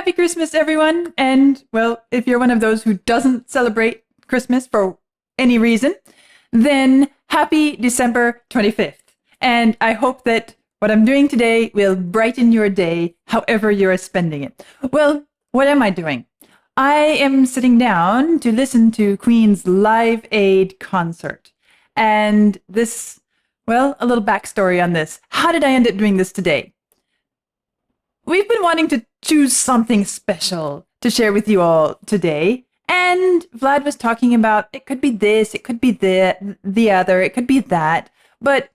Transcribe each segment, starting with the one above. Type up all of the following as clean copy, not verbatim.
Happy Christmas, everyone. And, well, if you're one of those who doesn't celebrate Christmas for any reason, then happy December 25th. And I hope that what I'm doing today will brighten your day, however you're spending it. Well, what am I doing? I am sitting down to listen to Queen's Live Aid concert. And this, well, a little backstory on this. How did I end up doing this today? We've been wanting to choose something special to share with you all today. And Vlad was talking about it could be this, it could be the other, it could be that. But,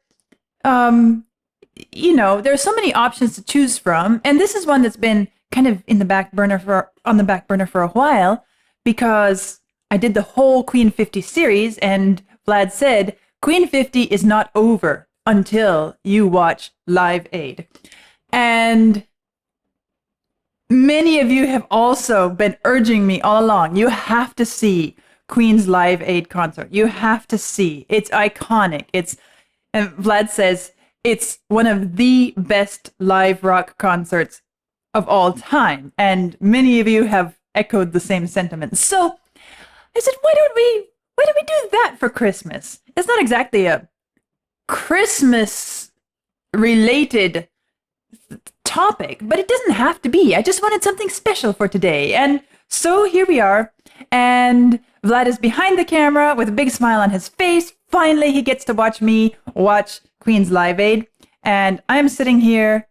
you know, there's so many options to choose from. And this is one that's been kind of on the back burner for a while, because I did the whole Queen 50 series, and Vlad said, Queen 50 is not over until you watch Live Aid. And many of you have also been urging me all along, you have to see Queen's Live Aid concert. You have to see. It's iconic. And Vlad says it's one of the best live rock concerts of all time. And many of you have echoed the same sentiments. So I said, why don't we do that for Christmas? It's not exactly a Christmas related topic, but it doesn't have to be. I just wanted something special for today. And so here we are. And Vlad is behind the camera with a big smile on his face. Finally, he gets to watch me watch Queen's Live Aid. And I'm sitting here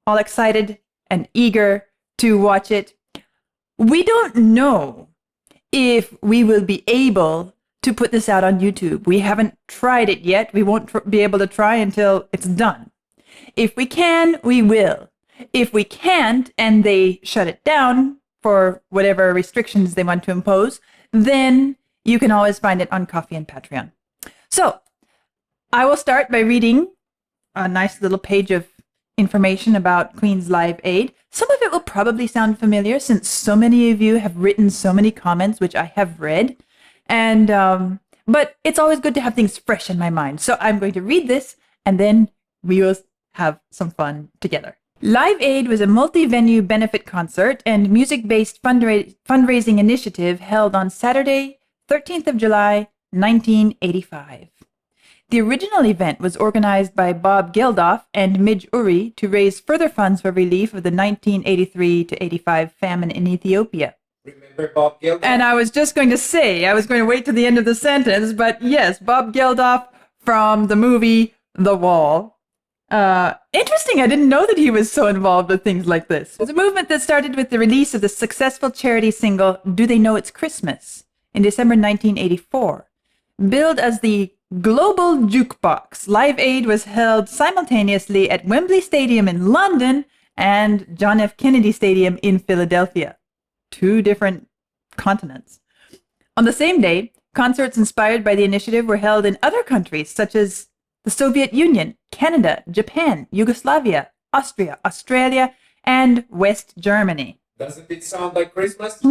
all excited and eager to watch it. We don't know if we will be able to put this out on YouTube. We haven't tried it yet. We won't be able to try until it's done. If we can, we will. If we can't, and they shut it down for whatever restrictions they want to impose, then you can always find it on Ko-fi and Patreon. So I will start by reading a nice little page of information about Queen's Live Aid. Some of it will probably sound familiar since so many of you have written so many comments, which I have read. And but it's always good to have things fresh in my mind. So I'm going to read this, and then we will have some fun together. Live Aid was a multi-venue benefit concert and music-based fundraising initiative held on Saturday, 13th of July, 1985. The original event was organized by Bob Geldof and Midge Uri to raise further funds for relief of the 1983-85 famine in Ethiopia. Remember Bob Geldof? And I was just going to say, I was going to wait to the end of the sentence, but yes, Bob Geldof from the movie The Wall. Interesting, I didn't know that he was so involved with things like this. It was a movement that started with the release of the successful charity single, Do They Know It's Christmas, in December 1984. Billed as the Global Jukebox, Live Aid was held simultaneously at Wembley Stadium in London and John F. Kennedy Stadium in Philadelphia. 2 different continents. On the same day, concerts inspired by the initiative were held in other countries such as the Soviet Union, Canada, Japan, Yugoslavia, Austria, Australia, and West Germany. Doesn't it sound like Christmas?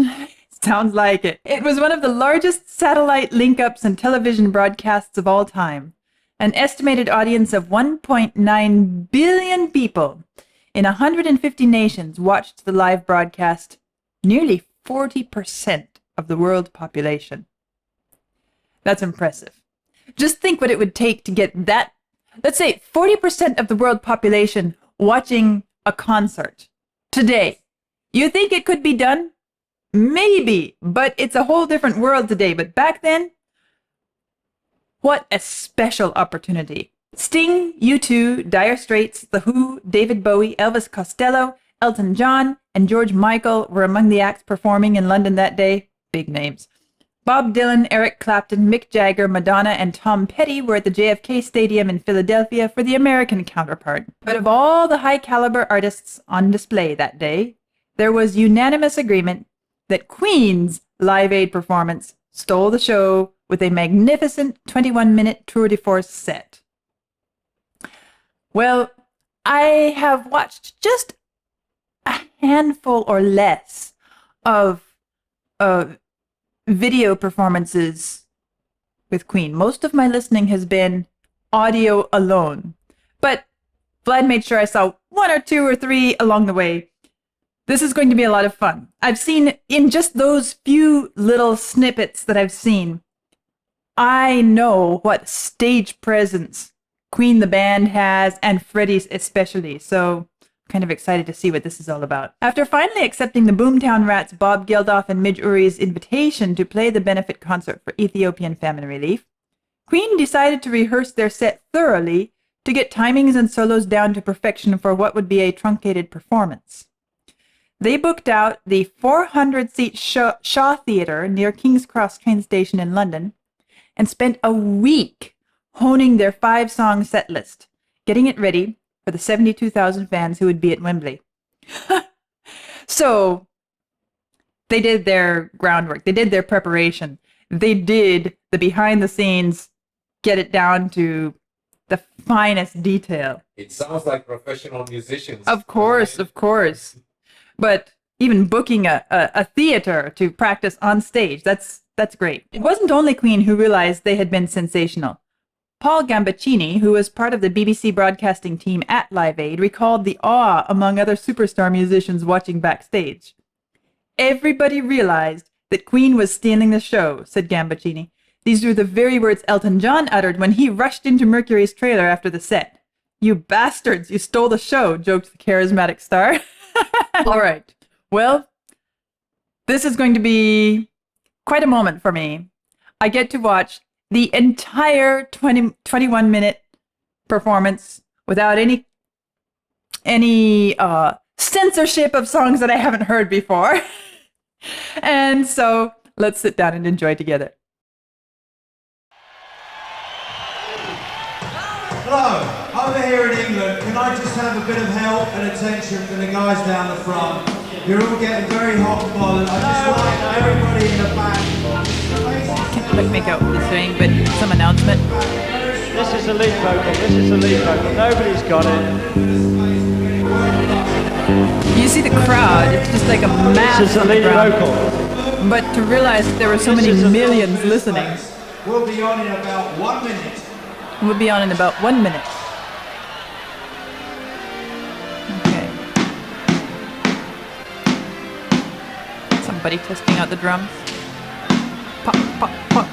Sounds like it. It was one of the largest satellite link-ups and television broadcasts of all time. An estimated audience of 1.9 billion people in 150 nations watched the live broadcast, nearly 40% of the world population. That's impressive. Just think what it would take to get that, let's say 40% of the world population watching a concert today. You think it could be done? Maybe, but it's a whole different world today. But back then, what a special opportunity. Sting, U2, Dire Straits, The Who, David Bowie, Elvis Costello, Elton John, and George Michael were among the acts performing in London that day. Big names. Bob Dylan, Eric Clapton, Mick Jagger, Madonna, and Tom Petty were at the JFK Stadium in Philadelphia for the American counterpart. But of all the high-caliber artists on display that day, there was unanimous agreement that Queen's Live Aid performance stole the show with a magnificent 21-minute tour de force set. Well, I have watched just a handful or less of video performances with Queen. Most of my listening has been audio alone, but Vlad made sure I saw 1 or 2 or 3 along the way. This is going to be a lot of fun. I've seen in just those few little snippets that I've seen, I know what stage presence Queen the band has, and Freddie especially. So kind of excited to see what this is all about. After finally accepting the Boomtown Rats' Bob Geldof and Midge Uri's invitation to play the benefit concert for Ethiopian famine relief, Queen decided to rehearse their set thoroughly to get timings and solos down to perfection for what would be a truncated performance. They booked out the 400-seat Shaw Theatre near King's Cross train station in London and spent a week honing their 5-song set list, getting it ready for the 72,000 fans who would be at Wembley. So they did their groundwork. They did their preparation. They did the behind the scenes, get it down to the finest detail. It sounds like professional musicians. Of course, of course. But even booking a theater to practice on stage, that's great. It wasn't only Queen who realized they had been sensational. Paul Gambaccini, who was part of the BBC broadcasting team at Live Aid, recalled the awe among other superstar musicians watching backstage. Everybody realized that Queen was stealing the show, said Gambaccini. These were the very words Elton John uttered when he rushed into Mercury's trailer after the set. You bastards, you stole the show, joked the charismatic star. All right. Well, this is going to be quite a moment for me. I get to watch the entire 21-minute performance without any censorship of songs that I haven't heard before. And so let's sit down and enjoy together. Hello. Over here in England, can I just have a bit of help and attention from the guys down the front? You're all getting very hot and bothered. I just like everybody in the back. Can't quite make out what they're saying, but some announcement. This is the lead vocal, this is the lead vocal. Nobody's got it. You see the crowd, it's just like a mass This is the on the lead ground. vocal. But to realize there were so many millions listening, We'll be on in about 1 minute. we'll be on in about 1 minute. Okay. Somebody testing out the drums. Pop, pop, pop.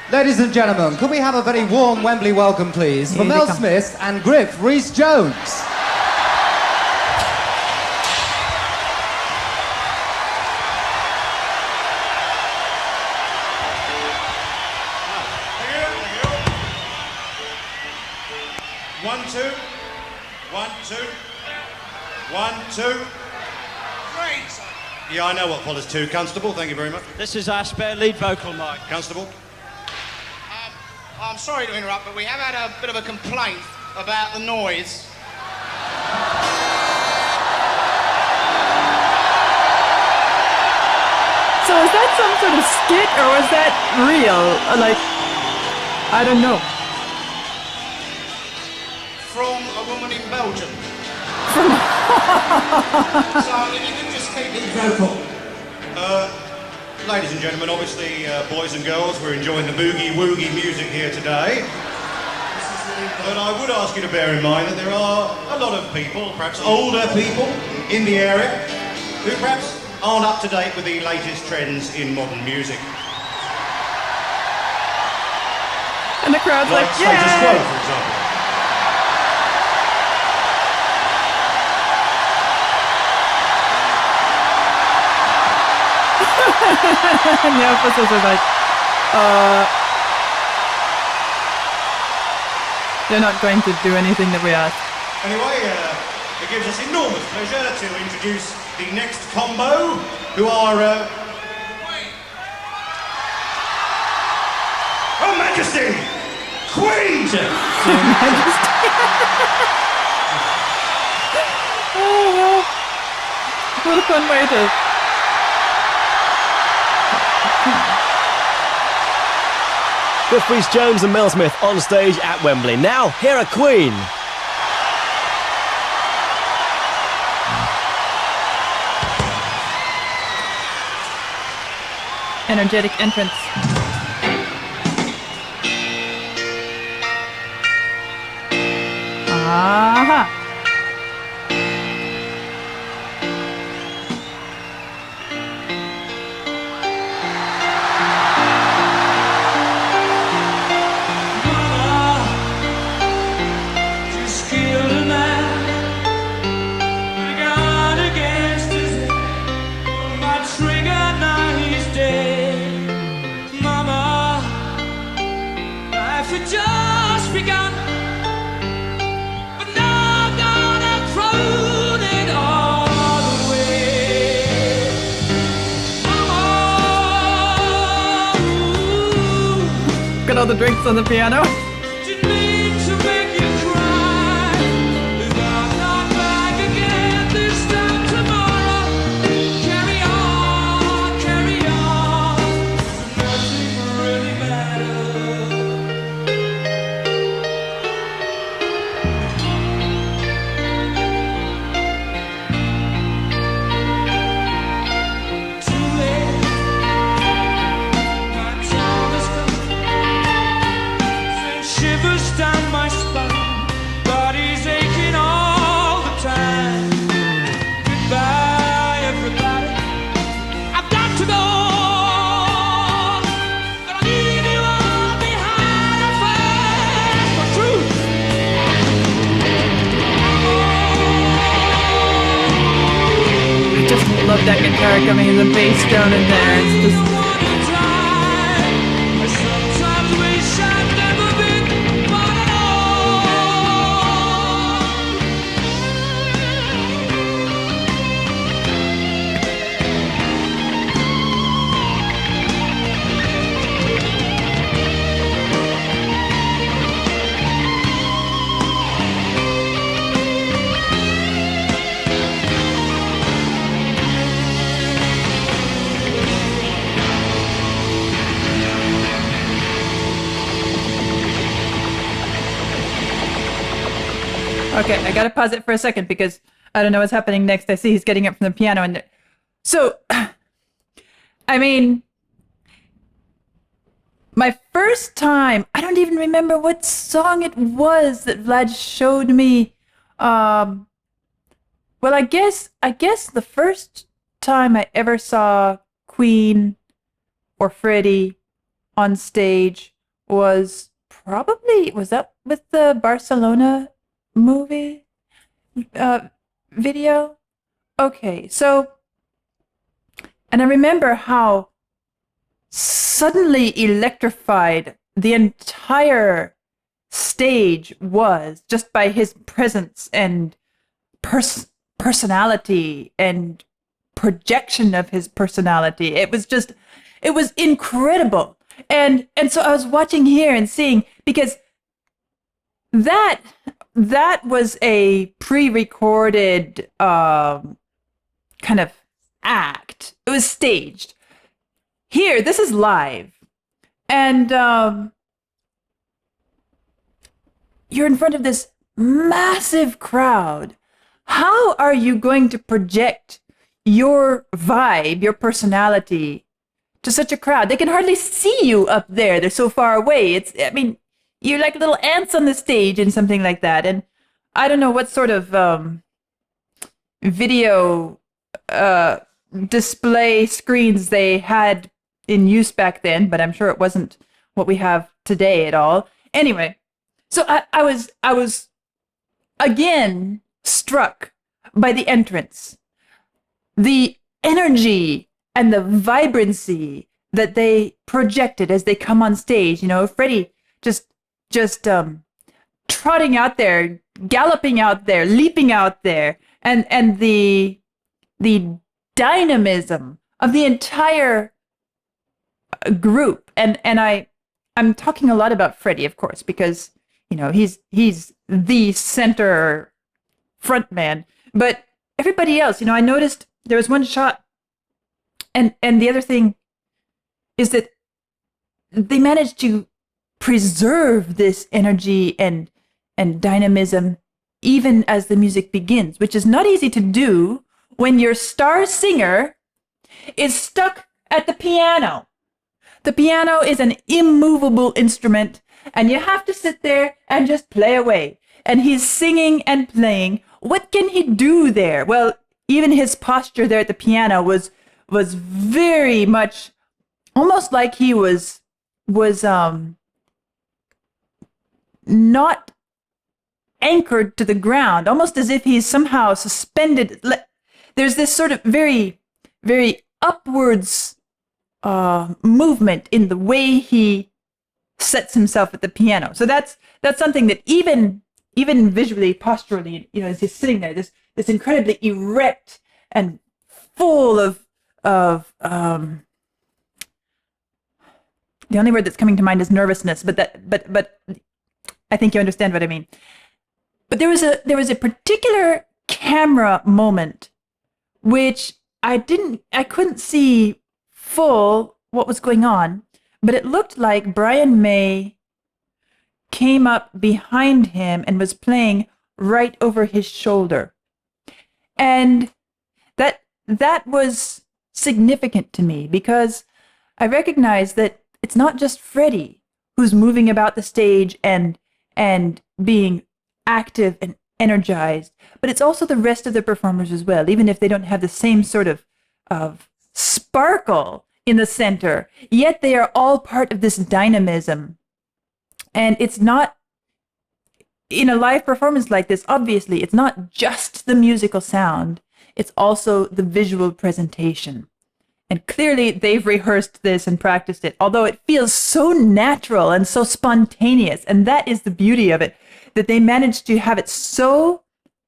Ladies and gentlemen, could we have a very warm Wembley welcome, please, for Here they Mel come. Smith and Griff Rhys-Jones. One, two. 1, 2. 1, 2. Great. Yeah, I know what follows 2. Constable, thank you very much. This is our spare lead vocal mic. Constable. I'm sorry to interrupt, but we have had a bit of a complaint about the noise. So was that some sort of skit, or was that real? Like, I don't know. From a woman in Belgium. So if you could just keep it vocal. Ladies and gentlemen, obviously, boys and girls, we're enjoying the boogie-woogie music here today. But I would ask you to bear in mind that there are a lot of people, perhaps older people, in the area who perhaps aren't up to date with the latest trends in modern music. And the crowd's like, Status Quo, yeah. for example. And the officers are like, they're not going to do anything that we ask. Anyway, it gives us enormous pleasure to introduce the next combo, who are Her Majesty, Queen! Oh, well. What a fun way to... Griff Rhys-Jones and Mel Smith on stage at Wembley. Now, here are Queen. energetic entrance. Aha. Just begun, but now I'm gonna throw it all away. Oh, Got all the drinks on the piano. didn't mean to make you cry. If I'm not back again this time tomorrow, carry on, nothing really matters. Too late, my time is gone. Send shivers down my spine, body's aching all the time. Goodbye, everybody. I've got to go. Gonna leave you all behind and find for truth. I just love that guitar coming in the bass down in there. It's just Sometimes wish I'd never been born at okay. I gotta pause it for a second because I don't know what's happening next. I see he's getting up from the piano, and so, I mean, my first time, I don't even remember what song it was that Vlad showed me. Well, I guess the first time I ever saw Queen or Freddie on stage was that with the Barcelona movie video? Okay, so, and I remember how suddenly electrified the entire stage was just by his presence and personality and projection of his personality. It was incredible. And so I was watching here and seeing, because that was a pre-recorded kind of act. It was staged. Here, this is live. And you're in front of this massive crowd. How are you going to project your vibe, your personality to such a crowd? They can hardly see you up there. They're so far away. You're like little ants on the stage and something like that. And I don't know what sort of video display screens they had in use back then, but I'm sure it wasn't what we have today at all. Anyway, so I was again struck by the entrance, the energy and the vibrancy that they projected as they come on stage. You know, Freddie just trotting out there, galloping out there, leaping out there, and the dynamism of the entire group. And I'm talking a lot about Freddie, of course, because, you know, he's the center front man. But everybody else, you know, I noticed there was one shot, and the other thing is that they managed to preserve this energy and dynamism even as the music begins, which is not easy to do when your star singer is stuck at the piano The piano is an immovable instrument, and you have to sit there and just play away. And he's singing and playing. What can he do there? Well, even his posture there at the piano was very much almost like he was not anchored to the ground, almost as if he's somehow suspended. There's this sort of very, very upwards movement in the way he sets himself at the piano. So that's something that even visually, posturally, as he's sitting there, this incredibly erect and full of the only word that's coming to mind is nervousness, but I think you understand what I mean. But there was a particular camera moment which I couldn't see full what was going on, but it looked like Brian May came up behind him and was playing right over his shoulder. And that was significant to me because I recognized that it's not just Freddie who's moving about the stage and being active and energized, but it's also the rest of the performers as well, even if they don't have the same sort of sparkle in the center, yet they are all part of this dynamism. And it's not, in a live performance like this, obviously, it's not just the musical sound, it's also the visual presentation. And clearly they've rehearsed this and practiced it, although it feels so natural and so spontaneous. And that is the beauty of it, that they managed to have it so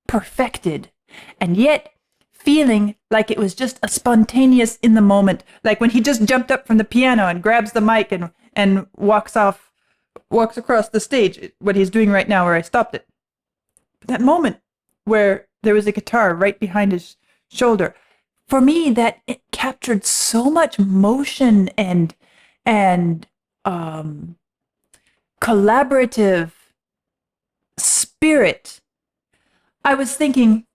perfected and yet feeling like it was just a spontaneous in the moment, like when he just jumped up from the piano and grabs the mic and walks across the stage, what he's doing right now where I stopped it. But that moment where there was a guitar right behind his shoulder, for me, that it captured so much motion and collaborative spirit. I was thinking,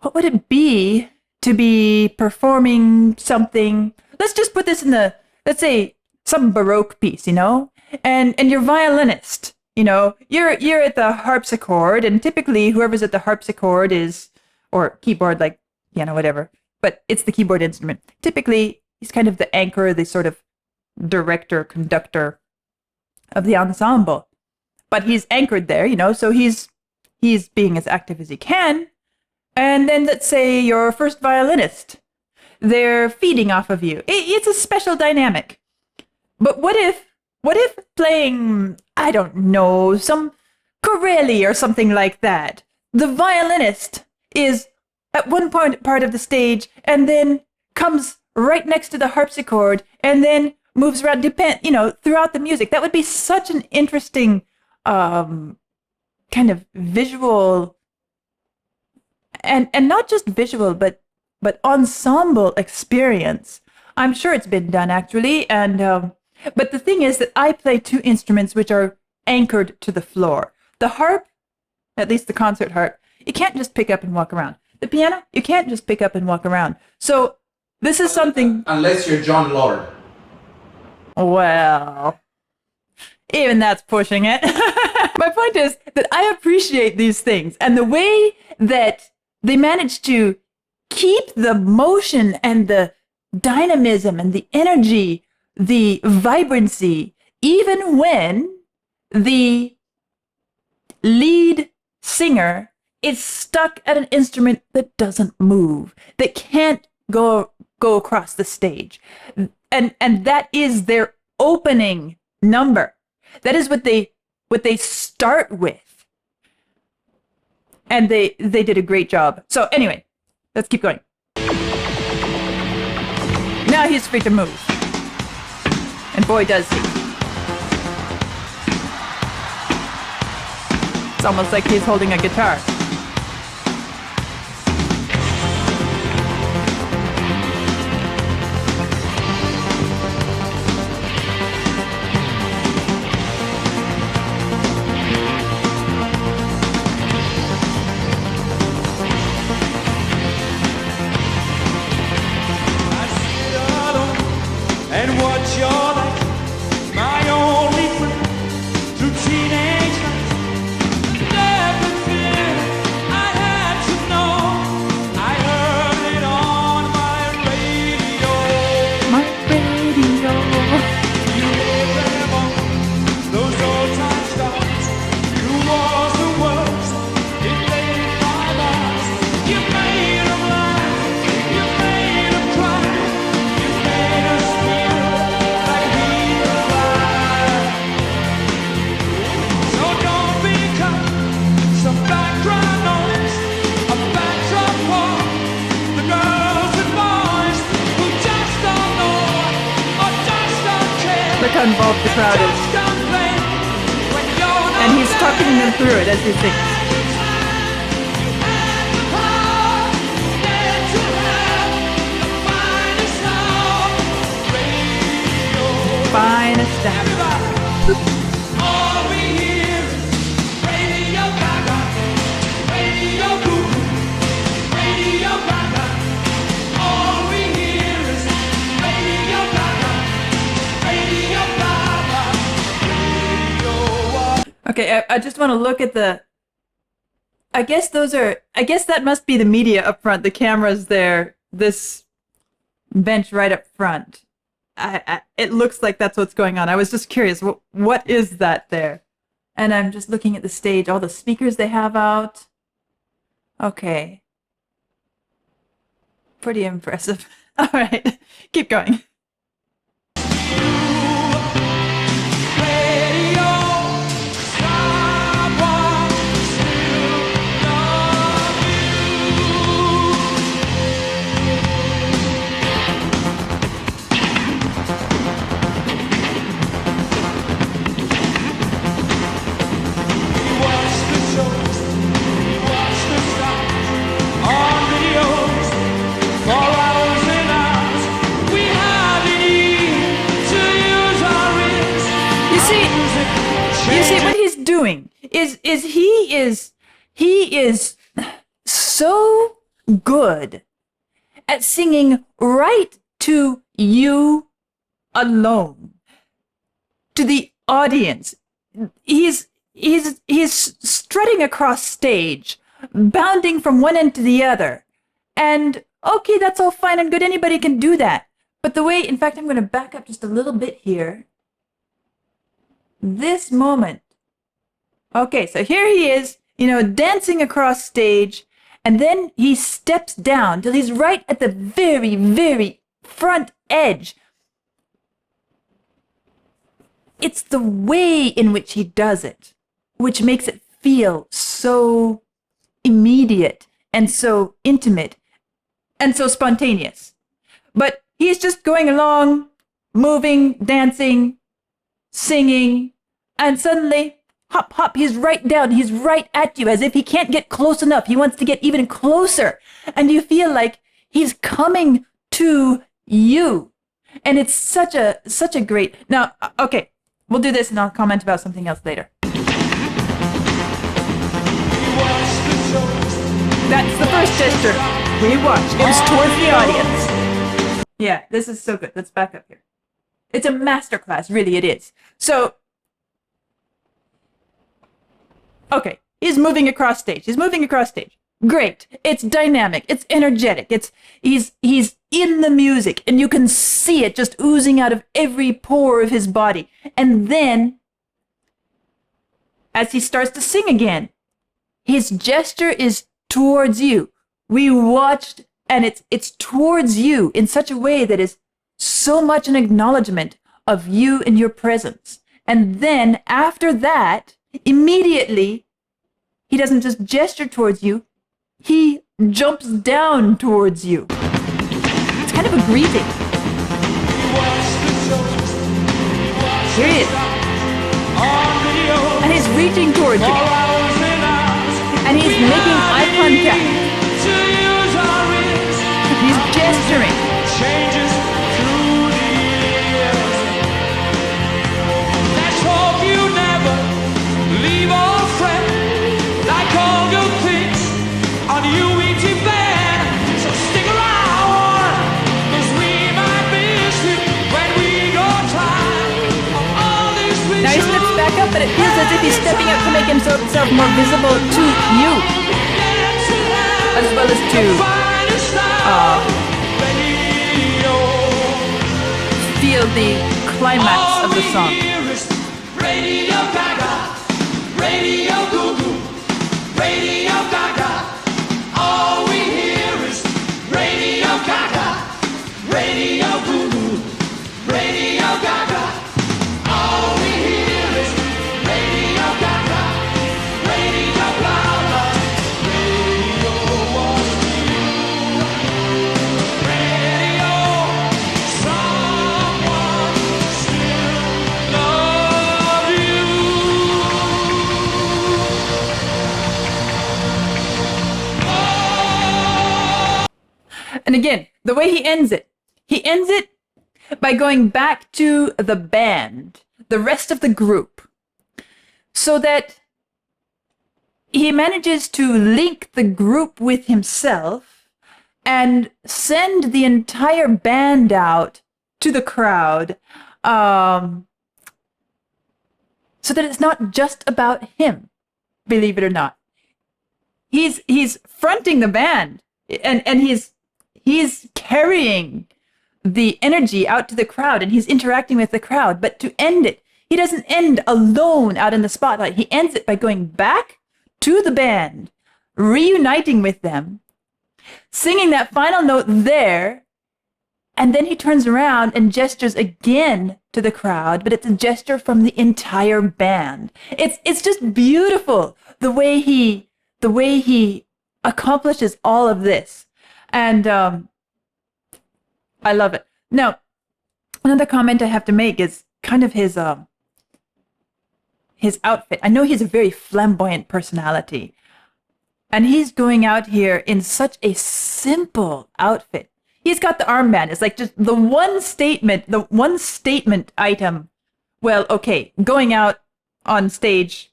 what would it be to be performing something? Let's just put this in let's say some Baroque piece, and your violinist, you're at the harpsichord, and typically whoever's at the harpsichord is, or keyboard, like piano, whatever, but it's the keyboard instrument. Typically, he's kind of the anchor, the sort of director, conductor of the ensemble. But he's anchored there, so he's being as active as he can. And then let's say your first violinist, they're feeding off of you. It's a special dynamic. But what if playing, I don't know, some Corelli or something like that, the violinist is at one part of the stage and then comes right next to the harpsichord and then moves around, throughout the music. That would be such an interesting kind of visual and not just visual, but ensemble experience. I'm sure it's been done actually. And but the thing is that I play two instruments which are anchored to the floor. The harp, at least the concert harp, you can't just pick up and walk around. The piano, you can't just pick up and walk around. So this is something... Unless you're John Lord. Well, even that's pushing it. My point is that I appreciate these things and the way that they manage to keep the motion and the dynamism and the energy, the vibrancy, even when the lead singer is stuck at an instrument that doesn't move, that can't go across the stage. And that is their opening number. That is what they start with. And they did a great job. So anyway, let's keep going. Now he's free to move. And boy, does he. It's almost like he's holding a guitar. I see it all how involved the crowd is. And he's talking them through it as he sings. Finest sound. Okay, I just want to look at the... I guess that must be the media up front. The cameras there. This bench right up front. It looks like that's what's going on. I was just curious. What is that there? And I'm just looking at the stage. All the speakers they have out. Okay. Pretty impressive. All right. Keep going. You see what he's doing is he is so good at singing right to you alone, to the audience. He's strutting across stage, bounding from one end to the other. And okay, that's all fine and good. Anybody can do that. But the way, in fact, I'm going to back up just a little bit here. This moment. Okay, so here he is, dancing across stage, and then he steps down till he's right at the very, very front edge. It's the way in which he does it, which makes it feel so immediate and so intimate and so spontaneous. But he's just going along, moving, dancing, singing, and suddenly, hop, hop, he's right down. He's right at you as if he can't get close enough. He wants to get even closer. And you feel like he's coming to you. And it's such a great... Now, okay, we'll do this and I'll comment about something else later. That's the first gesture we watched. It was towards the audience. Yeah, this is so good. Let's back up here. It's a masterclass, really it is. So, okay, he's moving across stage. Great. It's dynamic. It's energetic. He's in the music, and you can see it just oozing out of every pore of his body. And then, as he starts to sing again, his gesture is towards you. We watched, and it's towards you in such a way that is so much an acknowledgement of you and your presence. And then after that, immediately, he doesn't just gesture towards you, he jumps down towards you. It's kind of a greeting. Here he is. And he's reaching towards you. And he's making eye contact. He's gesturing. Let's hope you never leave our friend. Like all good things on you we depend. So stick around, 'cause we might miss you when we go time. All this we Now he steps back up, but it feels as if he's stepping up to make himself more visible to you, as well as to feel the climax of the song. Radio Gaga, Radio Goo Goo, Radio Gaga. All we hear is Radio Gaga, Radio Goo Goo, Radio Gaga. All we hear is Radio Gaga, Radio Gaga. Radio was you, radio someone still. And again, the way he ends it by going back to the band, the rest of the group, so that he manages to link the group with himself and send the entire band out to the crowd, so that it's not just about him, believe it or not. He's fronting the band, and he's carrying the energy out to the crowd, and he's interacting with the crowd. But to end it, he doesn't end alone out in the spotlight. He ends it by going back to the band, reuniting with them, singing that final note there, and then he turns around and gestures again to the crowd, but it's a gesture from the entire band. It's just beautiful the way he accomplishes all of this. And I love it. Now, another comment I have to make is kind of his outfit. I know he's a very flamboyant personality, and he's going out here in such a simple outfit. He's got the armband. It's like just the one statement item. Well, okay, going out on stage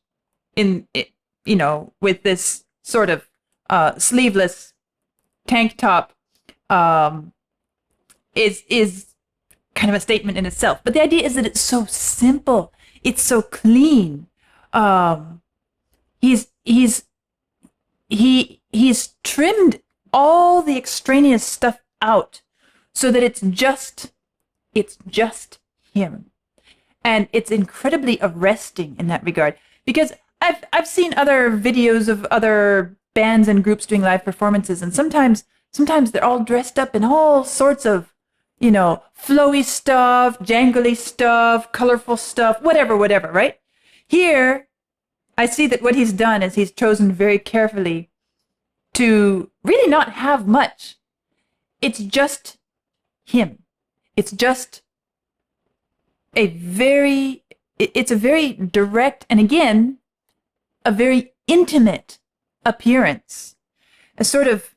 with this sort of sleeveless tank top is kind of a statement in itself. But the idea is that it's so simple. It's so clean. He's trimmed all the extraneous stuff out so that it's just him. And it's incredibly arresting in that regard, because I've seen other videos of other bands and groups doing live performances, and sometimes they're all dressed up in all sorts of, flowy stuff, jangly stuff, colorful stuff, whatever, right? Here, I see that what he's done is he's chosen very carefully to really not have much. It's just him. It's just it's a very direct, and again, a very intimate appearance. A sort of,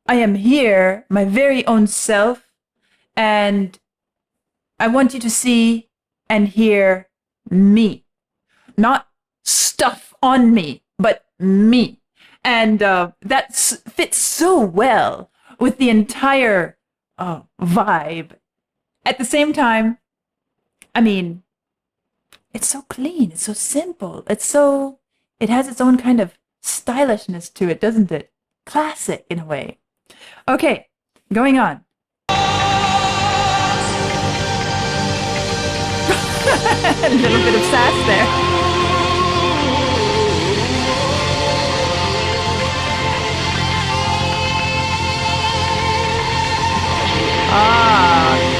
I am here, my very own self, and I want you to see and hear me. Not stuff on me, but me. And that fits so well with the entire vibe. At the same time, it's so clean, it's so simple, it has its own kind of stylishness to it, doesn't it? Classic in a way. Okay, going on. A little bit of sass there.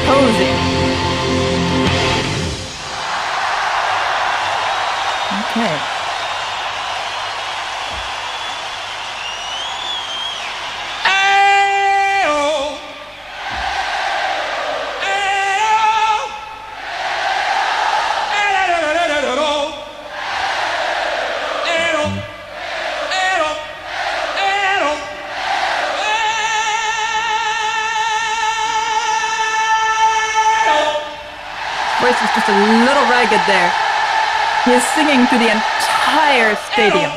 Posing. Okay. Voice is just a little ragged there. He is singing to the entire stadium.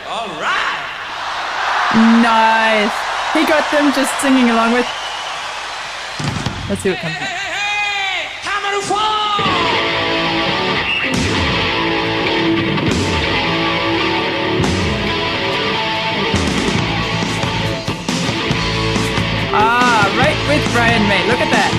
All right. Nice. He got them just singing along with. Let's see what comes next. Right with Brian May. Look at that.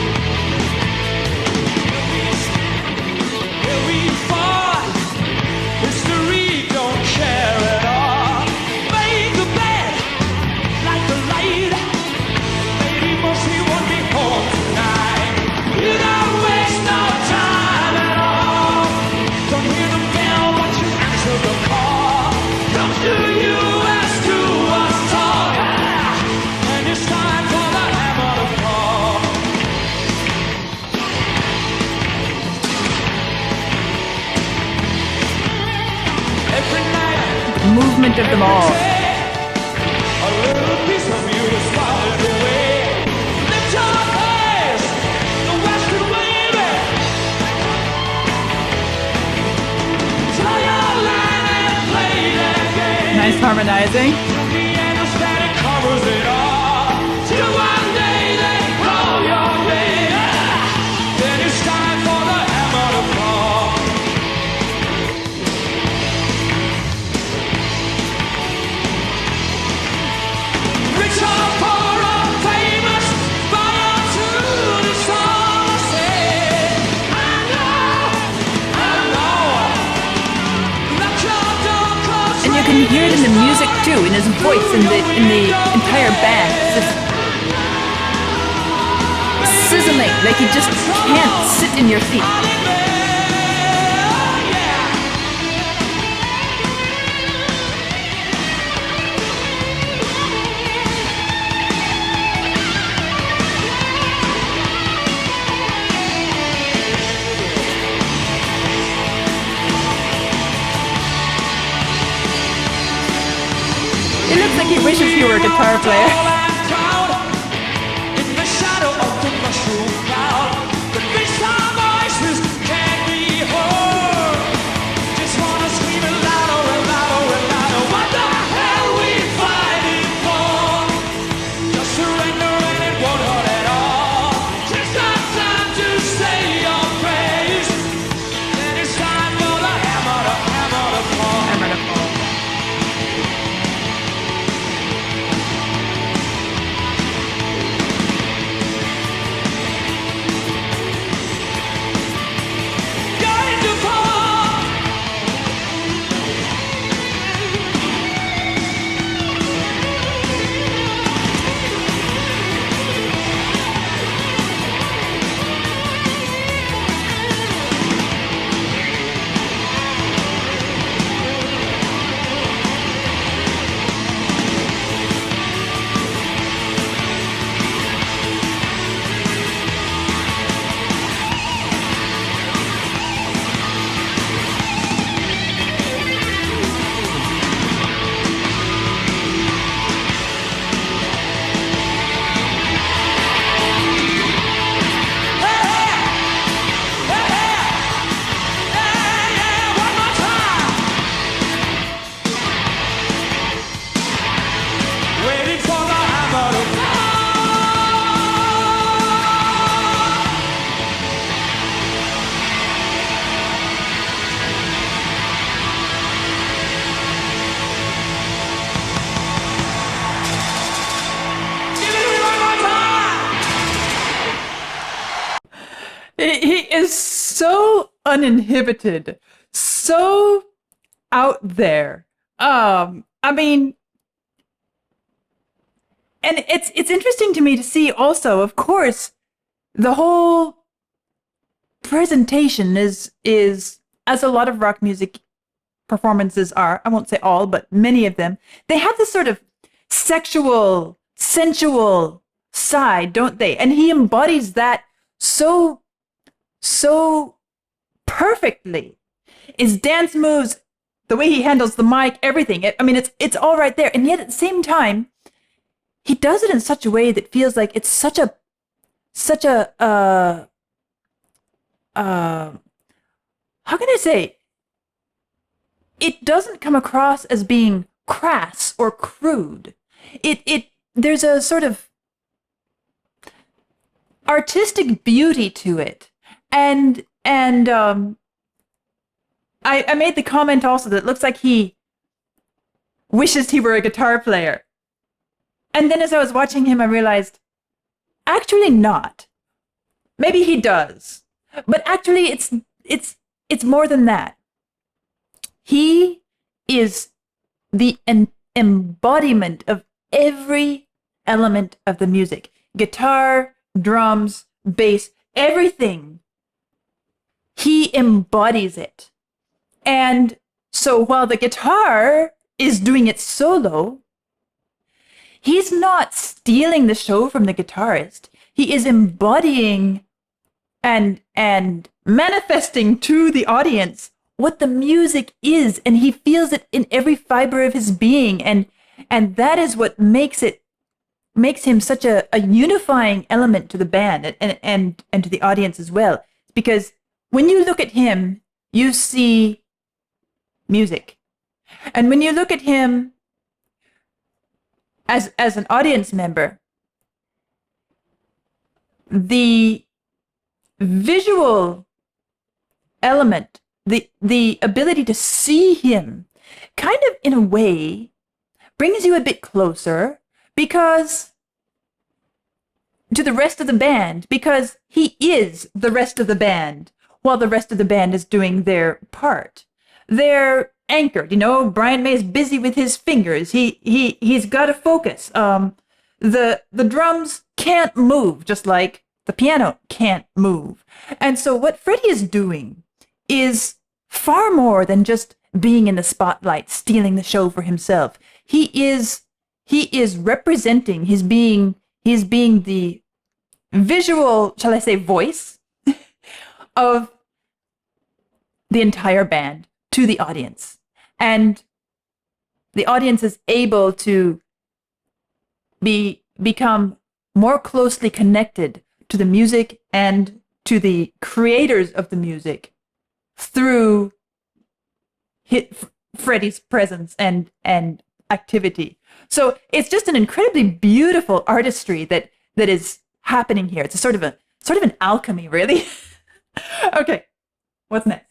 movement of them all. A little piece of you is falling away. Lift your glass, the western wavy. Try your line and play that game. Nice harmonizing. The anesthetic covers it all. Till one day they call your name. Then it's time for the hammer to fall. Rich or poor or famous, fire to the soul. Say, I know. Let your door close. And you can hear it in the music too, in his voice, in the entire band. It's just sizzling, like you just can't sit in your seat. It looks like he wishes he were a guitar player. In the shadow of the mushroom cloud, the big star voices can't be heard. Just wanna scream it louder and louder and louder. What the hell we fighting for? Just surrender and it won't hurt at all. Just not time to say your praise. Then it's time for the hammer to fall. Hammer to fall. Going to fall. One more time. Waiting for the hammer to fall. Give it to me one more time. He is so uninhibited, so out there. I mean, and it's interesting to me to see also, of course, the whole presentation is as a lot of rock music performances are. I won't say all, but many of them. They have this sort of sexual, sensual side, don't they? And he embodies that so perfectly. His dance moves, the way he handles the mic, everything. It's all right there. And yet at the same time, he does it in such a way that feels like it's such a how can I say? It doesn't come across as being crass or crude. There's a sort of artistic beauty to it. And I made the comment also that it looks like he wishes he were a guitar player. And then as I was watching him, I realized, actually not. Maybe he does. But actually it's more than that. He is the embodiment of every element of the music. Guitar, drums, bass, everything. He embodies it. And so while the guitar is doing it solo, he's not stealing the show from the guitarist. He is embodying and manifesting to the audience what the music is, and he feels it in every fiber of his being, and that is what makes him such a unifying element to the band and to the audience as well. Because when you look at him, you see music, and when you look at him as an audience member, the visual element, the ability to see him, kind of in a way brings you a bit closer because to the rest of the band, because he is the rest of the band while the rest of the band is doing their part. They're anchored, Brian May is busy with his fingers. He's got to focus. The drums can't move, just like the piano can't move. And so what Freddie is doing is far more than just being in the spotlight, stealing the show for himself. He is representing, he's being the visual, shall I say, voice of the entire band to the audience. And the audience is able to become more closely connected to the music and to the creators of the music through Freddie's presence and activity. So it's just an incredibly beautiful artistry that is happening here. It's a sort of an alchemy, really. Okay, what's next?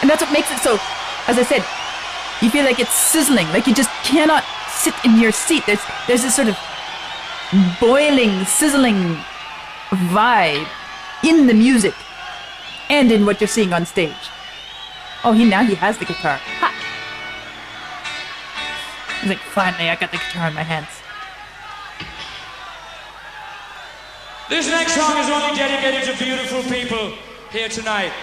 And that's what makes it so, as I said, you feel like it's sizzling, like you just cannot sit in your seat. There's this sort of boiling, sizzling vibe in the music and in what you're seeing on stage. Oh, now he has the guitar. Ha! He's like, finally, I got the guitar in my hands. This next song is only dedicated to beautiful people here tonight.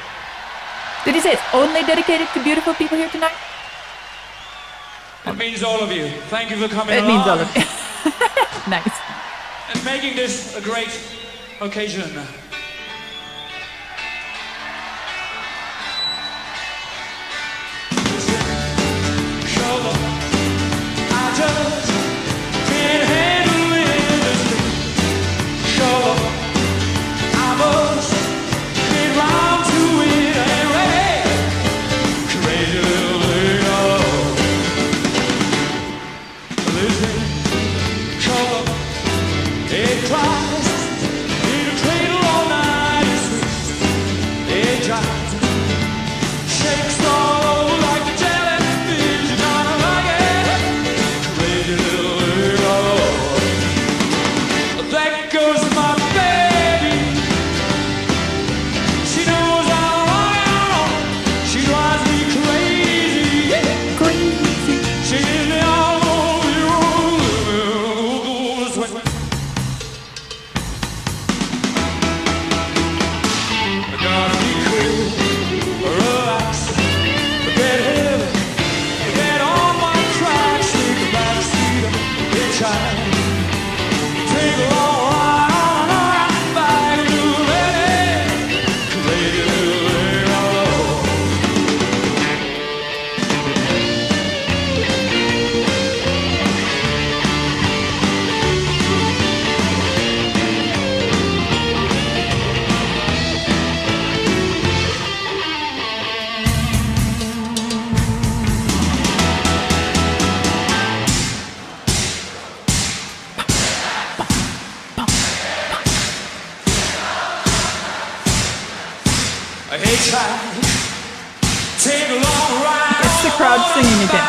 Did he say it's only dedicated to beautiful people here tonight? It means all of you. Thank you for coming It along. means all of you. Nice. And making this a great occasion. It's the crowd singing again.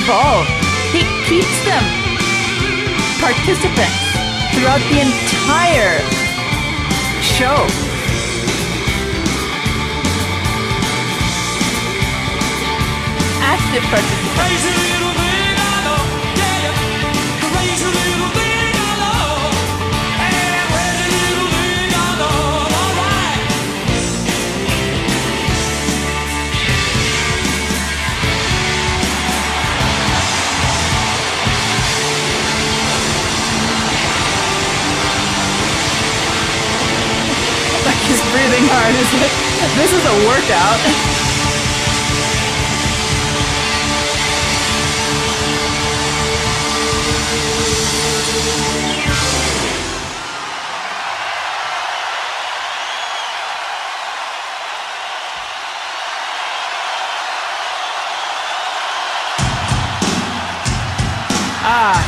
involved. He keeps them participants throughout the entire show. Active participants. Crazy little thing I know, yeah, crazy little thing I know, and crazy little thing I know, alright. Like he's breathing hard. This is a workout.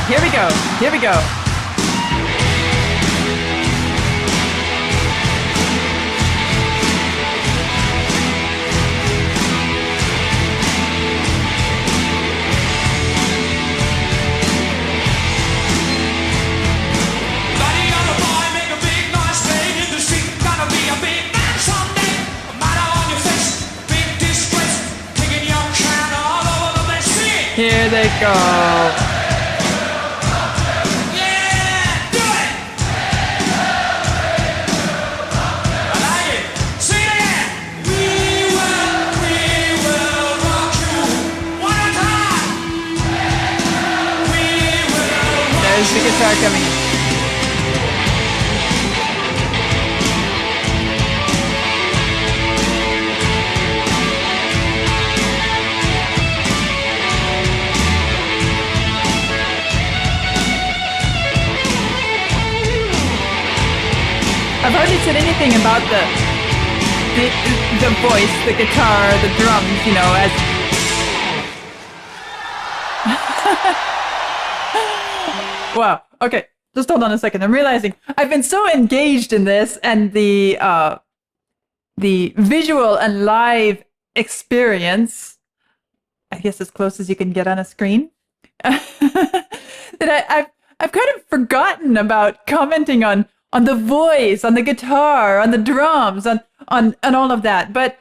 Here we go. Here we go. Buddy on the boy, make a big noise, playing in the street. Gonna be a big man someday. A motto on your face, big disgrace, kicking your can all over the place. Sing it. Here they go. There's the guitar coming in. I've hardly said anything about the voice, the guitar, the drums, you know, as wow. Okay, just hold on a second. I'm realizing I've been so engaged in this and the visual and live experience, I guess as close as you can get on a screen, that I've kind of forgotten about commenting on the voice, on the guitar, on the drums, on all of that. But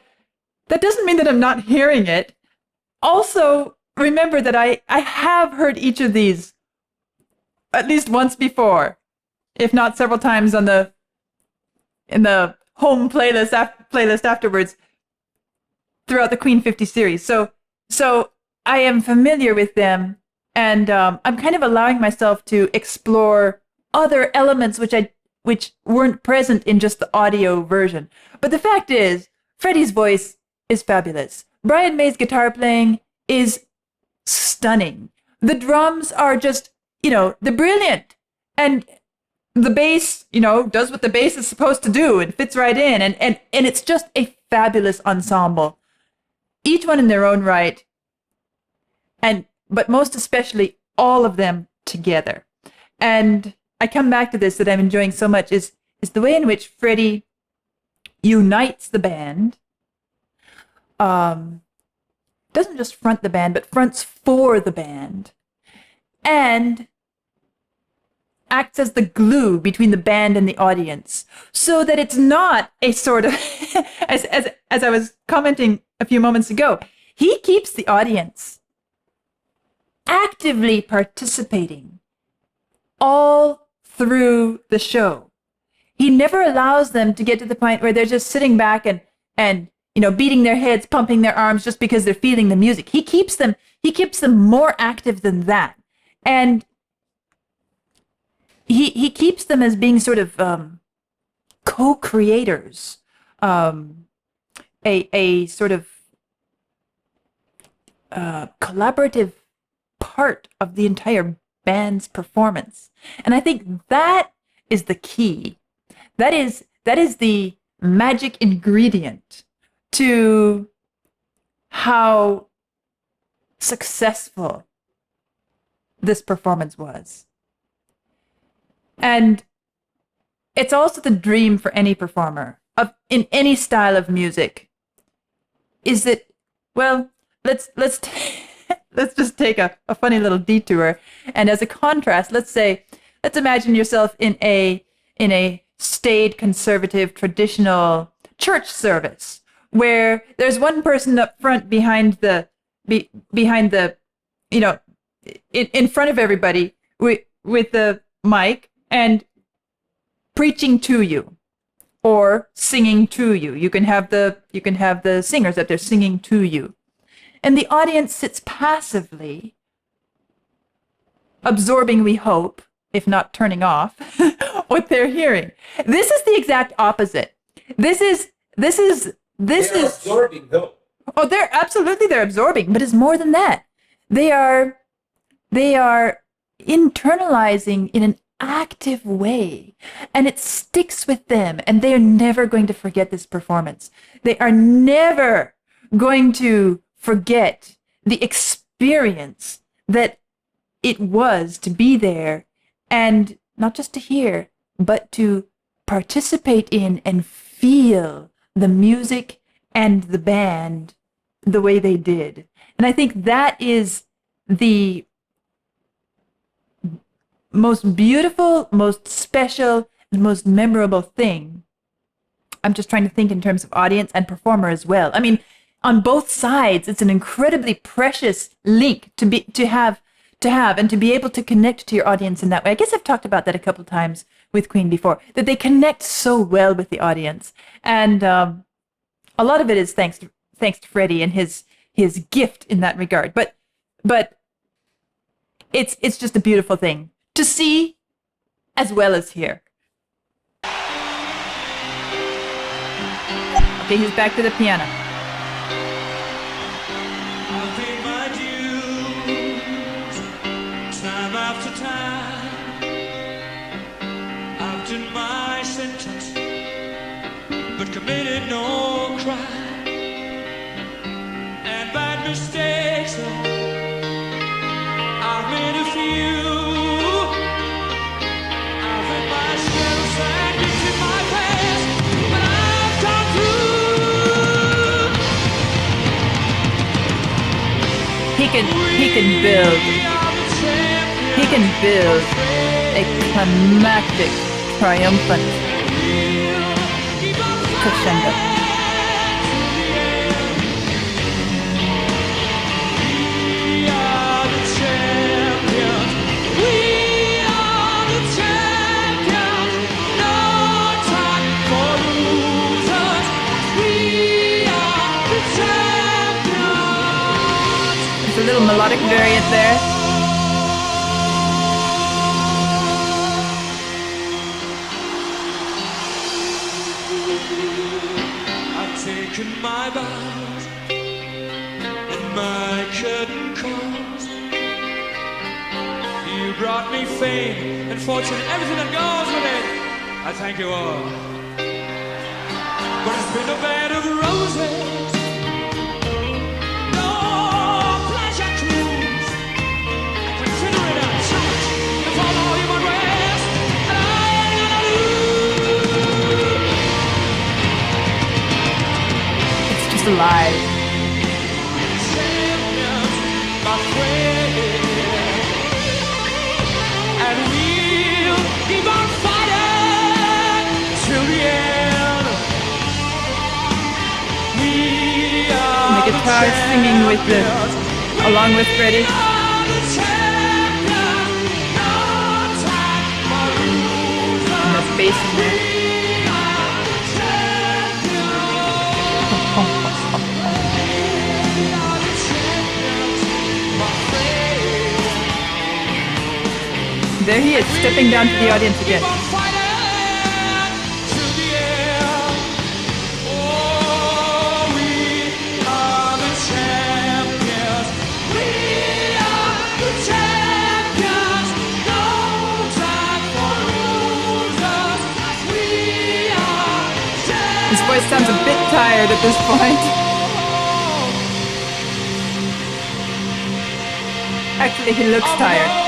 that doesn't mean that I'm not hearing it. Also, remember that I have heard each of these at least once before, if not several times in the home playlist afterwards throughout the Queen 50 series. So I am familiar with them, and I'm kind of allowing myself to explore other elements which weren't present in just the audio version. But the fact is, Freddie's voice is fabulous. Brian May's guitar playing is stunning. The drums are just, you know, they're brilliant. And the bass, you know, does what the bass is supposed to do and fits right in. And it's just a fabulous ensemble. Each one in their own right. But most especially all of them together. And I come back to this that I'm enjoying so much is the way in which Freddie unites the band. Doesn't just front the band, but fronts for the band. And acts as the glue between the band and the audience, so that it's not a sort of, as I was commenting a few moments ago, he keeps the audience actively participating all through the show. He never allows them to get to the point where they're just sitting back and you know, beating their heads, pumping their arms just because they're feeling the music. He keeps them more active than that. And he keeps them as being sort of co-creators, a sort of collaborative part of the entire band's performance. And I think that is the key. That is the magic ingredient to how successful this performance was. And it's also the dream for any performer in any style of music, is that, well, let's let's just take a funny little detour. And as a contrast, let's imagine yourself in a staid, conservative, traditional church service where there's one person up front behind the in front of everybody with the mic and preaching to you or singing to you. You can have the singers up there singing to you. And the audience sits passively, absorbing, we hope, if not turning off, what they're hearing. This is the exact opposite. This is absorbing though. Oh, they're absorbing, but it's more than that. They are internalizing in an active way, and it sticks with them, and they are never going to forget this performance. They are never going to forget the experience that it was to be there, and not just to hear, but to participate in and feel the music and the band the way they did. And I think that is the most beautiful, most special, and most memorable thing. I'm just trying to think in terms of audience and performer as well. I mean, on both sides, it's an incredibly precious link to have and to be able to connect to your audience in that way. I guess I've talked about that a couple of times with Queen before, that they connect so well with the audience. And a lot of it is thanks to Freddie and his gift in that regard. But it's just a beautiful thing to see as well as hear. Okay, he's back to the piano. I've paid my dues time after time. I've done my sentence, but committed no crime. And bad mistakes, I've made a few. I've hit my skills and bits in my past, but I've come through. He can build a climactic, triumphant crescendo. A little melodic variant there. I've taken my vows and my curtain calls. You brought me fame and fortune, everything that goes with it. I thank you all. But it's been a bed of roses. Alive. And we'll keep on fighting till the end. We are the guitar singing with along with Freddie. And the bass in there. There he is, stepping down to the audience again. His voice sounds a bit tired at this point. Actually, he looks tired.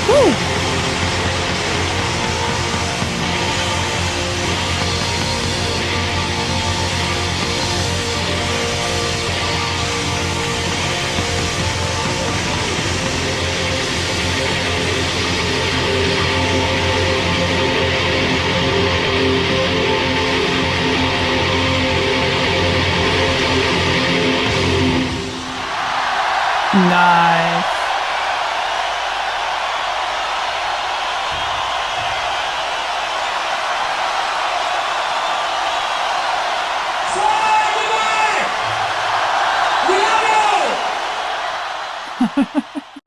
Woo! Nice.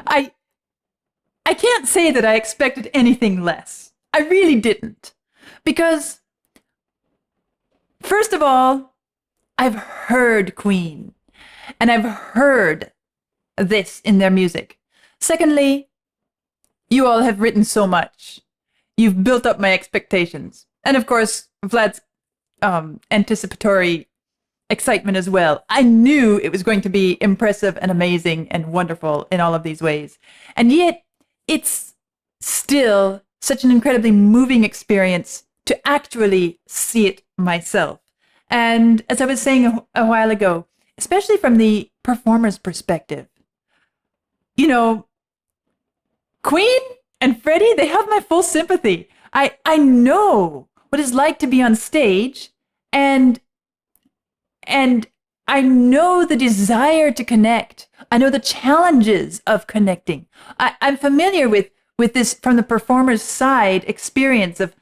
I I can't say that I expected anything less. I really didn't. Because first of all, I've heard Queen and I've heard this in their music. Secondly, you all have written so much. You've built up my expectations. And of course, Vlad's anticipatory excitement as well. I knew it was going to be impressive and amazing and wonderful in all of these ways. And yet, it's still such an incredibly moving experience to actually see it myself. And as I was saying a while ago, especially from the performer's perspective, you know, Queen and Freddie, they have my full sympathy. I know what it's like to be on stage, and I know the desire to connect. I know the challenges of connecting. I'm familiar with this from the performer's side experience of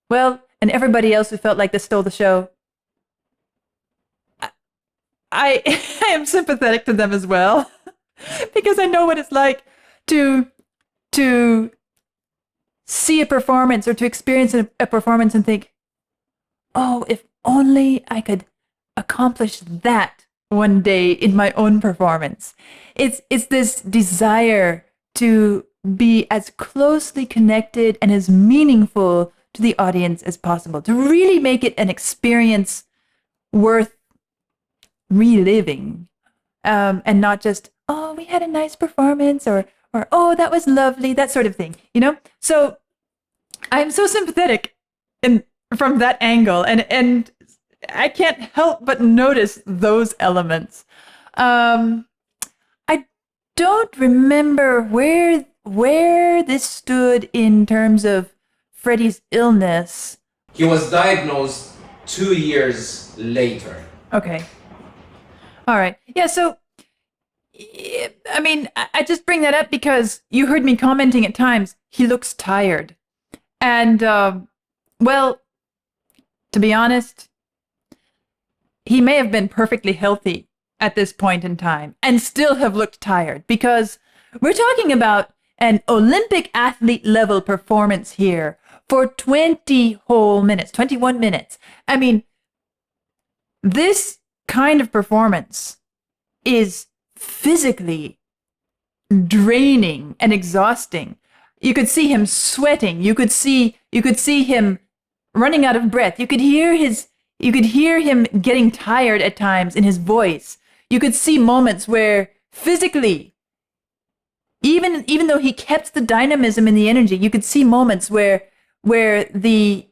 well, and everybody else who felt like they stole the show. I am sympathetic to them as well, because I know what it's like to see a performance or to experience a performance and think, oh, if only I could accomplish that one day in my own performance. It's this desire to be as closely connected and as meaningful to the audience as possible, to really make it an experience worth reliving, and not just, oh, we had a nice performance, or oh, that was lovely, that sort of thing, you know? So I'm so sympathetic from that angle, and I can't help but notice those elements. I don't remember where this stood in terms of Freddie's illness. He was diagnosed 2 years later. Okay. All right. Yeah, so, I mean, I just bring that up because you heard me commenting at times, he looks tired. And, well, to be honest, he may have been perfectly healthy at this point in time and still have looked tired, because we're talking about an Olympic athlete level performance here for 20 whole minutes, 21 minutes. I mean, this kind of performance is physically draining and exhausting. You could see him sweating. You could see him running out of breath. You could hear him getting tired at times in his voice. You could see moments where physically, even though he kept the dynamism and the energy, you could see moments where the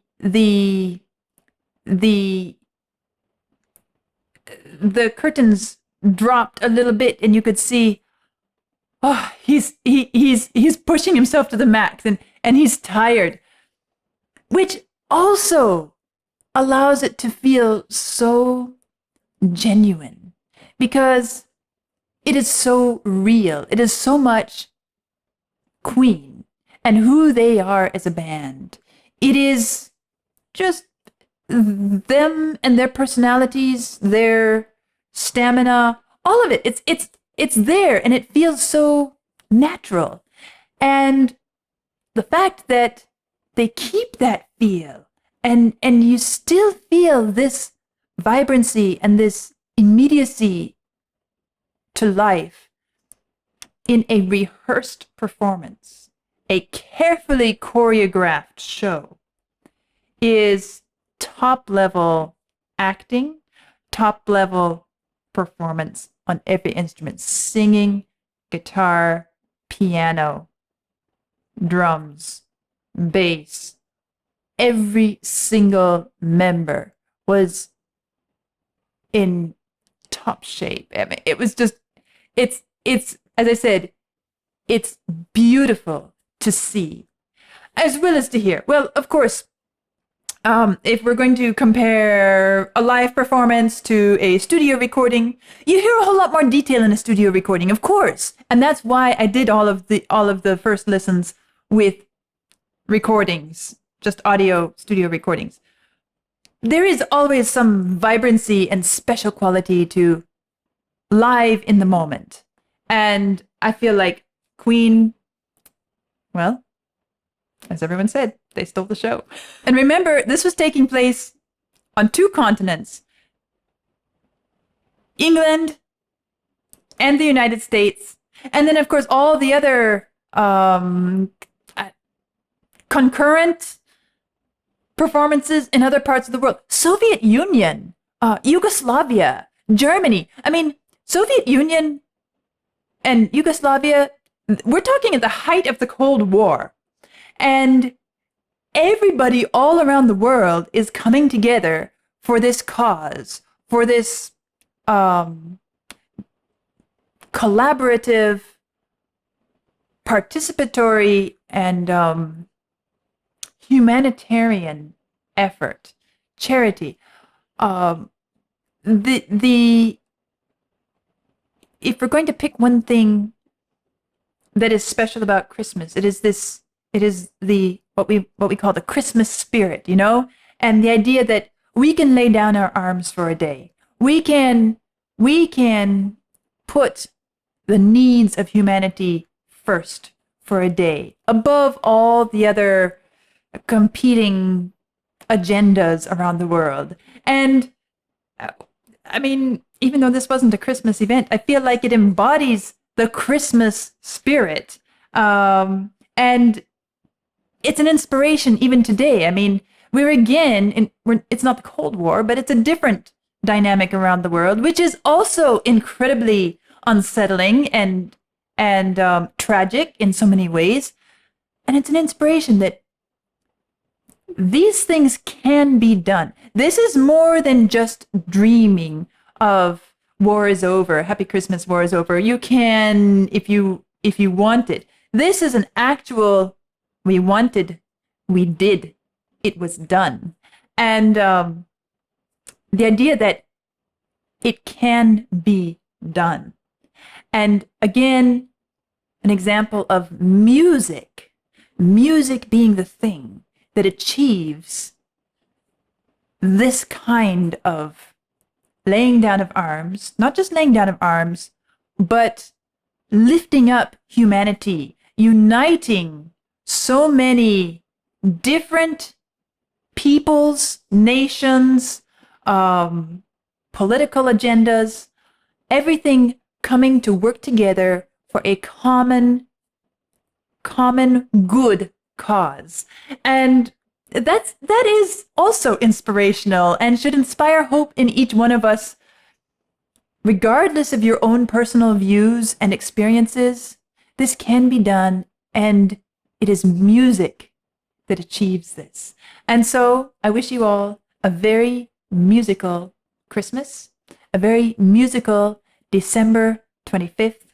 curtains dropped a little bit, and you could see, oh, he's pushing himself to the max, and he's tired, which also allows it to feel so genuine, because it is so real. It is so much Queen and who they are as a band. It is just them and their personalities, their stamina, all of it. It's there, and it feels so natural. And the fact that they keep that feel, and you still feel this vibrancy and this immediacy to life in a rehearsed performance, a carefully choreographed show, is top-level acting, top-level performance on every instrument: singing, guitar, piano, drums, bass. Every single member was in top shape. I mean, it was just, it's as I said, it's beautiful to see as well as to hear. Well, of course, if we're going to compare a live performance to a studio recording, you hear a whole lot more detail in a studio recording, of course. And that's why I did all of the first listens with recordings, just audio studio recordings. There is always some vibrancy and special quality to live in the moment. And I feel like Queen, well, as everyone said, they stole the show. And remember, this was taking place on 2 continents, England and the United States. And then, of course, all the other concurrent performances in other parts of the world. Soviet Union, Yugoslavia, Germany. I mean, Soviet Union and Yugoslavia, we're talking at the height of the Cold War. And everybody all around the world is coming together for this cause, for this collaborative, participatory, and humanitarian effort, charity. If we're going to pick one thing that is special about Christmas, it is what we call the Christmas spirit, you know, and the idea that we can lay down our arms for a day. We can put the needs of humanity first for a day, above all the other competing agendas around the world. And I mean, even though this wasn't a Christmas event, I feel like it embodies the Christmas spirit. And it's an inspiration even today. I mean, it's not the Cold War, but it's a different dynamic around the world, which is also incredibly unsettling and tragic in so many ways. And it's an inspiration that these things can be done. This is more than just dreaming of war is over, happy Christmas, war is over. You can, if you want it. This is an actual, we wanted, we did, it was done. And the idea that it can be done. And again, an example of music being the thing that achieves this kind of laying down of arms, not just laying down of arms, but lifting up humanity, uniting so many different peoples, nations, political agendas, everything coming to work together for a common good cause. And that is also inspirational and should inspire hope in each one of us, regardless of your own personal views and experiences. This can be done, and it is music that achieves this. And so I wish you all a very musical Christmas, a very musical December 25th,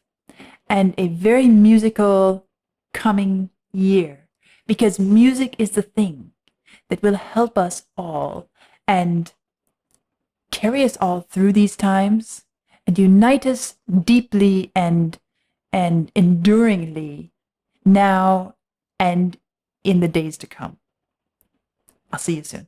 and a very musical coming year, because music is the thing that will help us all and carry us all through these times and unite us deeply and enduringly now and in the days to come. I'll see you soon.